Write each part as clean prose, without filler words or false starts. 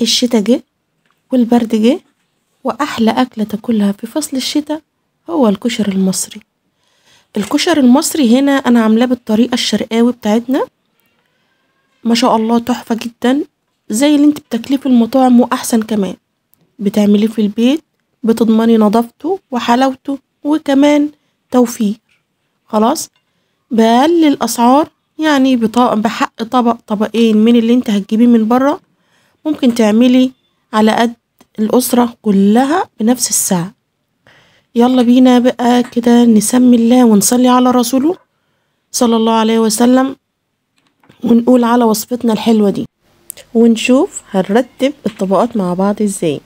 الشتا جه والبرد جه، واحلى اكله تاكلها في فصل الشتاء هو الكشري المصري. الكشري المصري هنا انا عاملاه بالطريقه الشرقاوي بتاعتنا، ما شاء الله تحفه جدا، زي اللي انت بتاكليه في المطاعم واحسن كمان. بتعمليه في البيت، بتضمني نظافته وحلاوته وكمان توفير. خلاص، بأقل الاسعار، يعني بحق طبق طبقين من اللي انت هتجيبيه من بره، ممكن تعملي على قد الأسرة كلها بنفس الساعة. يلا بينا بقى كده نسمي الله ونصلي على رسوله صلى الله عليه وسلم، ونقول على وصفتنا الحلوة دي، ونشوف هنرتب الطبقات مع بعض ازاي.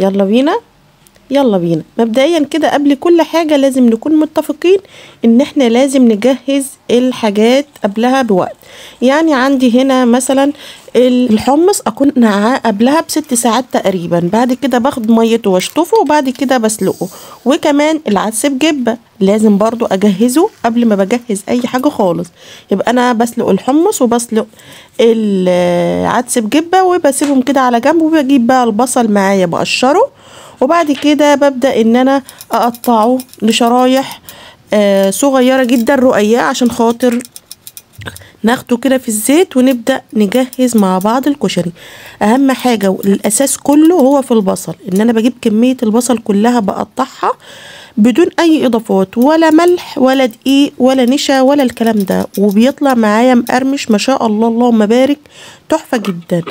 يلا بينا. مبدئيا كده قبل كل حاجة لازم نكون متفقين ان احنا لازم نجهز الحاجات قبلها بوقت. يعني عندي هنا مثلا الحمص اكون نقعاه قبلها ب6 ساعات تقريبا، بعد كده باخد ميته واشطفه وبعد كده بسلقه. وكمان العدس بجبة لازم برضو اجهزه قبل ما بجهز اي حاجة خالص. يبقى انا بسلق الحمص وبسلق العدس بجبة وبسيبهم كده على جنب، وبجيب بقى البصل معايا بقشره، وبعد كده ببدأ ان انا اقطعه لشرايح صغيرة جدا رقيقة، عشان خاطر ناخده كده في الزيت ونبدأ نجهز مع بعض الكشري. اهم حاجة والاساس كله هو في البصل، ان انا بجيب كمية البصل كلها بقطعها بدون اي اضافات، ولا ملح ولا دقيق ولا نشا ولا الكلام ده، وبيطلع معايا مقرمش ما شاء الله، اللهم بارك، تحفة جدا.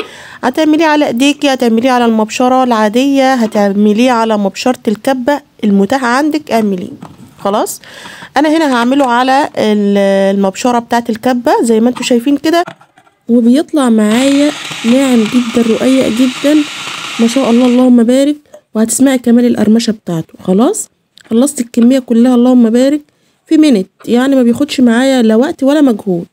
هتعمليه على ايديكي، هتعمليه على المبشرة العادية، هتعمليه على مبشرة الكبة المتاحة عندك، اعمليه. خلاص، انا هنا هعمله على المبشرة بتاعت الكبة زي ما انتوا شايفين كده، وبيطلع معايا ناعم جدا رقيق جدا ما شاء الله، اللهم بارك. وهتسمعي كمان القرمشة بتاعته. خلاص، خلصت الكمية كلها اللهم بارك في منت، يعني ما بياخدش معايا لا وقت ولا مجهود.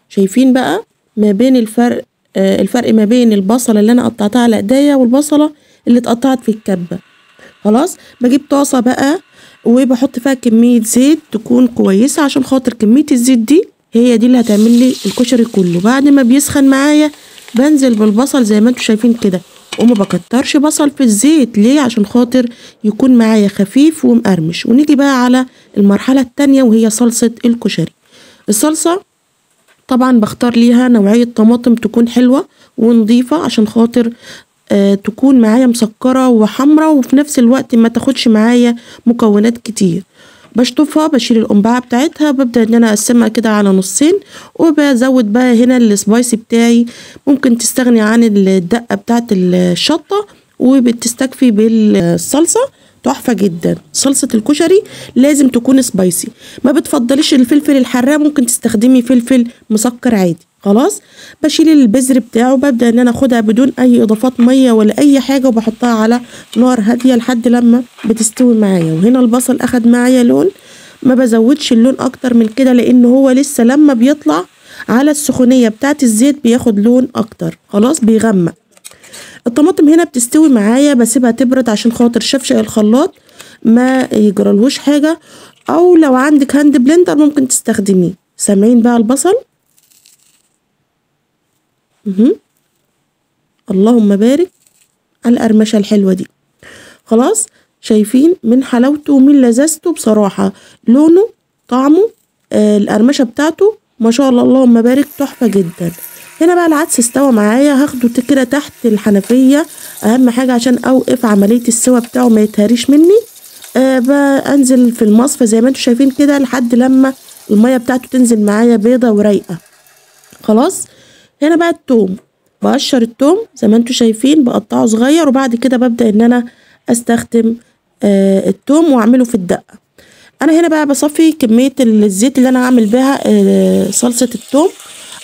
شايفين بقى ما بين الفرق ما بين البصلة اللي انا قطعتها على ايديا والبصلة اللي اتقطعت في الكبة. خلاص، بجيب طاسة بقى وبحط فيها كمية زيت تكون كويسة، عشان خاطر كمية الزيت دي هي دي اللي هتعمل لي الكشري كله. بعد ما بيسخن معايا بنزل بالبصل زي ما انتوا شايفين كده، وما بكترش بصل في الزيت. ليه؟ عشان خاطر يكون معايا خفيف ومقرمش. ونيجي بقى على المرحلة التانية وهي صلصة الكشري. الصلصة طبعا بختار ليها نوعية طماطم تكون حلوة ونضيفة، عشان خاطر تكون معايا مسكرة وحمرة، وفي نفس الوقت ما تاخدش معايا مكونات كتير. بشطفها، بشيل القنبعة بتاعتها، ببدأ ان انا اقسمها كده على نصين، وبزود بقى هنا السبايسي بتاعي. ممكن تستغني عن الدقة بتاعت الشطة وبتستكفي بالصلصة، تحفة جدا. صلصة الكشري لازم تكون سبايسي، ما بتفضليش الفلفل الحراق، ممكن تستخدمي فلفل مسكر عادي. خلاص، بشيل البذر بتاعه، ببدأ ان انا اخدها بدون اي اضافات مية ولا اي حاجة، وبحطها على نار هادية لحد لما بتستوي معايا. وهنا البصل اخد معايا لون، ما بزودش اللون اكتر من كده، لان هو لسه لما بيطلع على السخونية بتاعت الزيت بياخد لون اكتر. خلاص، بيغمق. الطماطم هنا بتستوي معايا، بسيبها تبرد عشان خاطر شفشق الخلاط ما يجرالهوش حاجة، او لو عندك هاند بلندر ممكن تستخدميه. سامعين بقى البصل؟ اللهم بارك على القرمشة الحلوة دي. خلاص، شايفين من حلاوته ومن لذاذته بصراحة، لونه، طعمه، القرمشة بتاعته ما شاء الله، اللهم بارك، تحفة جدا. هنا بقى العدس استوى معايا، هاخده كده تحت الحنفية، اهم حاجة عشان اوقف عملية السوا بتاعه ما يتهريش مني. بنزل في المصفى زي ما انتوا شايفين كده لحد لما المية بتاعته تنزل معايا بيضة ورايقة. خلاص، هنا بقى التوم، بقشر التوم زي ما انتوا شايفين، بقطعه صغير، وبعد كده ببدأ ان انا استخدم التوم واعمله في الدقة. انا هنا بقى بصفي كمية الزيت اللي انا هعمل بيها صلصة التوم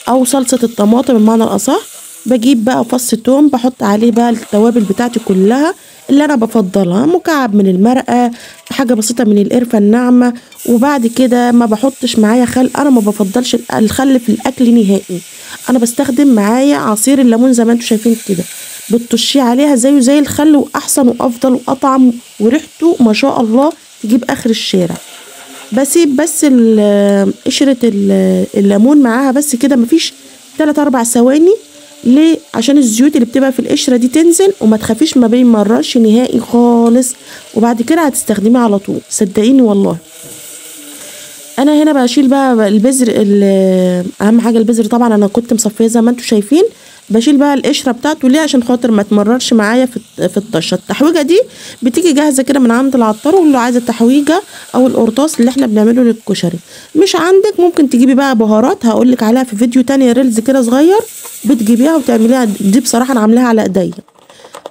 او صلصة الطماطم بمعنى الاصح. بجيب بقى فص توم، بحط عليه بقى التوابل بتاعتي كلها اللي انا بفضلها، مكعب من المرقة، حاجة بسيطة من القرفة الناعمة. وبعد كده ما بحطش معايا خل، انا ما بفضلش الخل في الاكل نهائي. انا بستخدم معايا عصير الليمون زي ما انتوا شايفين كده، بتطشيه عليها زيه زي الخل، واحسن وافضل واطعم، وريحته ما شاء الله تجيب اخر الشارع. بسيب بس قشرة الليمون معاها بس كده، مفيش 3-4 ثواني، ليه؟ عشان الزيوت اللي بتبقى في القشره دي تنزل، وما تخافيش ما بيمررش نهائي خالص، وبعد كده هتستخدميه على طول صدقيني والله. انا هنا بشيل بقى البذر، اهم حاجه البذر طبعا، انا كنت مصفيه زي ما انتم شايفين. بشيل بقى القشره بتاعته ليه؟ عشان خاطر ما تمررش معايا في الطشه. التحويجه دي بتيجي جاهزه كده من عند العطار، واللي عايزه التحويجه او القرطاس اللي احنا بنعمله للكشري مش عندك، ممكن تجيبي بقى بهارات هقولك عليها في فيديو تاني ريلز كده صغير، بتجيبيها وتعمليها. دي بصراحه انا عاملاها على ايديا.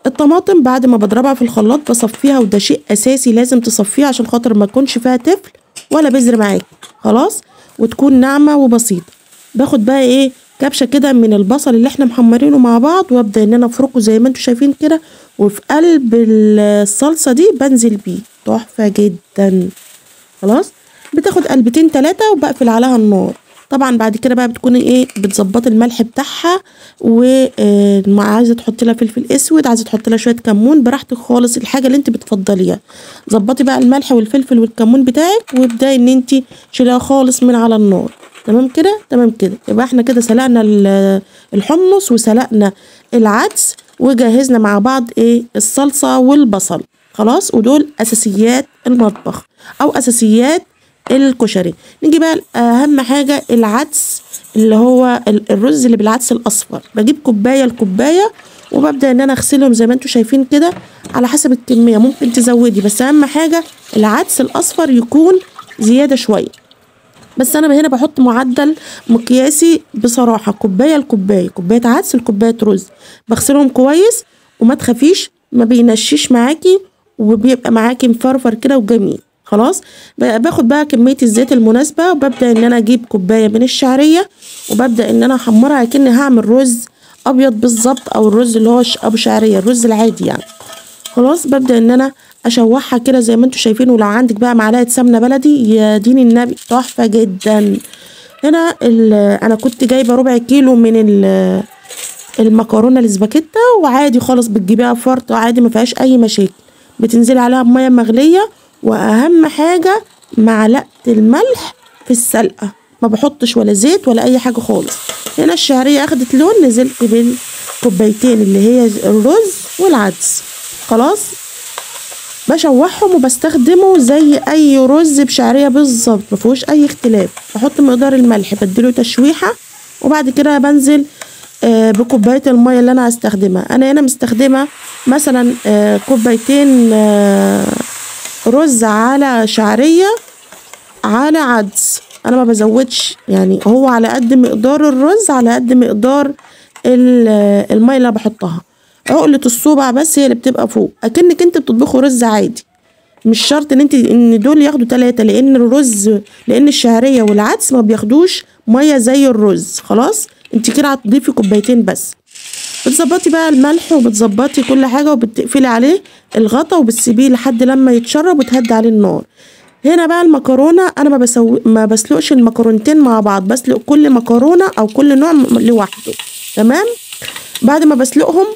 الطماطم بعد ما بضربها في الخلاط بصفيها، وده شيء اساسي لازم تصفيها عشان خاطر ما يكونش فيها تفل ولا بذر معاكي خلاص، وتكون ناعمه وبسيطه. باخد بقى ايه كبشه كده من البصل اللي احنا محمرينه مع بعض، وابدا ان انا افركه زي ما انتم شايفين كده، وفي قلب الصلصه دي بنزل بيه تحفه جدا. خلاص بتاخد قلبتين 3 وبقفل عليها النار. طبعا بعد كده بقى بتكوني ايه بتظبطي الملح بتاعها، وعايزه تحطي لها فلفل اسود، عايزه تحطي لها شويه كمون، براحتك خالص الحاجه اللي انت بتفضليها. ظبطي بقى الملح والفلفل والكمون بتاعك، وابداي ان انت شيليها خالص من على النار. تمام كده تمام كده. يبقى احنا كده سلقنا الحمص وسلقنا العدس، وجهزنا مع بعض ايه الصلصه والبصل خلاص، ودول اساسيات المطبخ او اساسيات الكشري. نيجي بقى اهم حاجه العدس، اللي هو الرز اللي بالعدس الاصفر. بجيب كوبايه لكوبايه، وببدا ان انا اغسلهم زي ما انتم شايفين كده على حسب الكميه، ممكن تزودي، بس اهم حاجه العدس الاصفر يكون زياده شويه. بس انا هنا بحط معدل مقياسي بصراحه، كوبايه لكوبايه، كوبايه عدس لكوبايه رز. بغسلهم كويس، وما تخافيش ما بينشيش معاكي، وبيبقى معاكي مفرفر كده وجميل. خلاص باخد بقى كميه الزيت المناسبه، وببدا ان انا اجيب كوبايه من الشعريه، وببدا ان انا احمرها كأني هعمل رز ابيض بالظبط، او الرز اللي هو ابو شعريه، الرز العادي يعني. خلاص ببدا ان انا اشوحها كده زي ما انتم شايفين، ولو عندك بقى معلقه سمنه بلدي يا دين النبي تحفه جدا. هنا انا كنت جايبه ربع كيلو من المكرونه الاسباجيتا، وعادي خالص بتجيبيها فرط عادي ما فيهاش اي مشاكل. بتنزلي عليها بميه مغليه، واهم حاجه معلقه الملح في السلقه، ما بحطش ولا زيت ولا اي حاجه خالص. هنا الشعريه اخدت لون، نزلت بالكوبايتين اللي هي الرز والعدس. خلاص بشوحهم وبستخدمه زي اي رز بشعريه بالظبط، ما فيهوش اي اختلاف. بحط مقدار الملح بديله تشويحه، وبعد كده بنزل بكوبايه الميه اللي انا هستخدمها. انا هنا مستخدمه مثلا كوبايتين رز على شعريه على عدس، انا ما بزودش يعني، هو على قد مقدار الرز على قد مقدار الميه اللي بحطها. عقله الصوبع بس هي اللي بتبقى فوق، اكنك انت بتطبخي رز عادي. مش شرط ان دول ياخدوا 3، لان الشعريه والعدس ما بياخدوش ميه زي الرز. خلاص انت كده هتضيفي كوبايتين بس. بتظبطي بقى الملح وبتظبطي كل حاجه، وبتقفلي عليه الغطا وبتسيبيه لحد لما يتشرب وتهدي عليه النار. هنا بقى المكرونه انا ما بسلقش المكرونتين مع بعض، بسلق كل مكرونه او كل نوع لوحده. تمام. بعد ما بسلقهم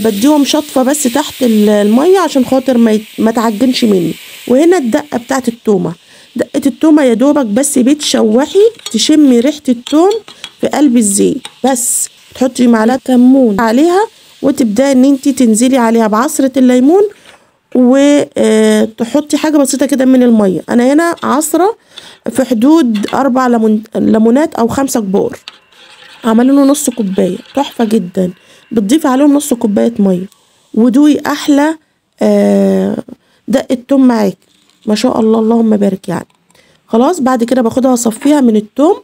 بديهم شطفه بس تحت الميه عشان خاطر ما تعجنش مني. وهنا الدقه بتاعت التومه، دقه التومه يا دوبك بس بتشوحي تشمي ريحه التوم في قلب الزيت، بس تحطي معلقه كمون عليها، وتبداي ان انت تنزلي عليها بعصره الليمون، وتحطي حاجه بسيطه كده من الميه. انا هنا عصره في حدود 4 ليمونات او 5 كبار، عملوا له نص كوبايه، تحفه جدا. بتضيفي عليهم نص كوبايه ميه، ودوقي احلى دقه توم معاكي ما شاء الله اللهم بارك يعني. خلاص بعد كده باخدها اصفيها من التوم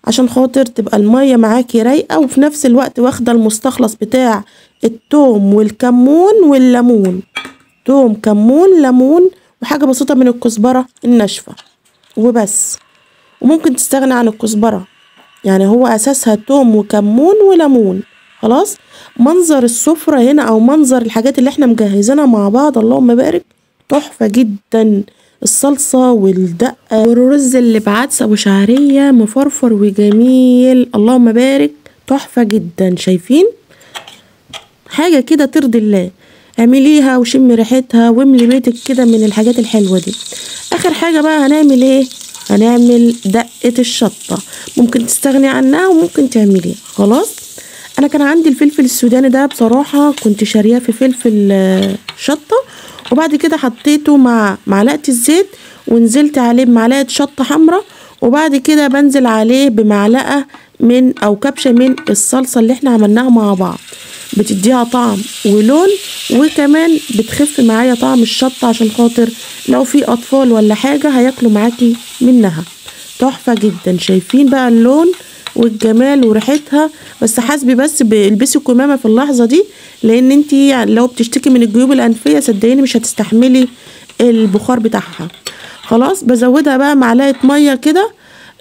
عشان خاطر تبقى الميه معاكي رايقه، وفي نفس الوقت واخده المستخلص بتاع التوم والكمون والليمون. توم كمون ليمون وحاجه بسيطه من الكزبره الناشفه وبس. وممكن تستغني عن الكزبره، يعني هو اساسها توم وكمون وليمون. خلاص منظر السفرة هنا او منظر الحاجات اللي احنا مجهزينها مع بعض اللهم بارك تحفة جدا. الصلصة والدقة والرز اللي بعدس ابو شعرية مفرفر وجميل اللهم بارك تحفة جدا. شايفين حاجة كده ترضي الله، اعمليها وشمي ريحتها واملي بيتك كده من الحاجات الحلوة دي. اخر حاجة بقى هنعمل ايه؟ هنعمل دقة الشطة، ممكن تستغني عنها وممكن تعمليها. خلاص انا كان عندي الفلفل السوداني ده بصراحه كنت شارياه في فلفل شطه، وبعد كده حطيته مع معلقه الزيت ونزلت عليه بمعلقه شطه حمراء، وبعد كده بنزل عليه بمعلقه من او كبشه من الصلصه اللي احنا عملناها مع بعض، بتديها طعم ولون، وكمان بتخف معايا طعم الشطه عشان خاطر لو في اطفال ولا حاجه هياكلوا معاكي منها. تحفه جدا. شايفين بقى اللون والجمال وريحتها؟ بس حاسبي بس البسي كمامه في اللحظه دي، لان انتي لو بتشتكي من الجيوب الانفيه صدقيني مش هتستحملي البخار بتاعها. خلاص بزودها بقى معلقه ميه كده،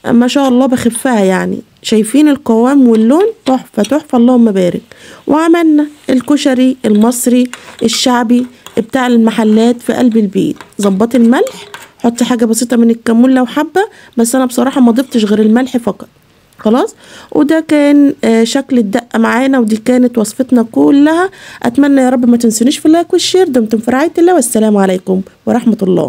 ما شاء الله بخفها يعني. شايفين القوام واللون؟ تحفه تحفه اللهم بارك. وعملنا الكشري المصري الشعبي بتاع المحلات في قلب البيت. ظبطي الملح، حطي حاجه بسيطه من الكمون لو حابه، بس انا بصراحه ما ضفتش غير الملح فقط. خلاص، وده كان شكل الدقه معانا، ودي كانت وصفتنا كلها. اتمنى يا رب ما تنسونيش في اللايك والشير. دمتم في رعايه الله، والسلام عليكم ورحمه الله.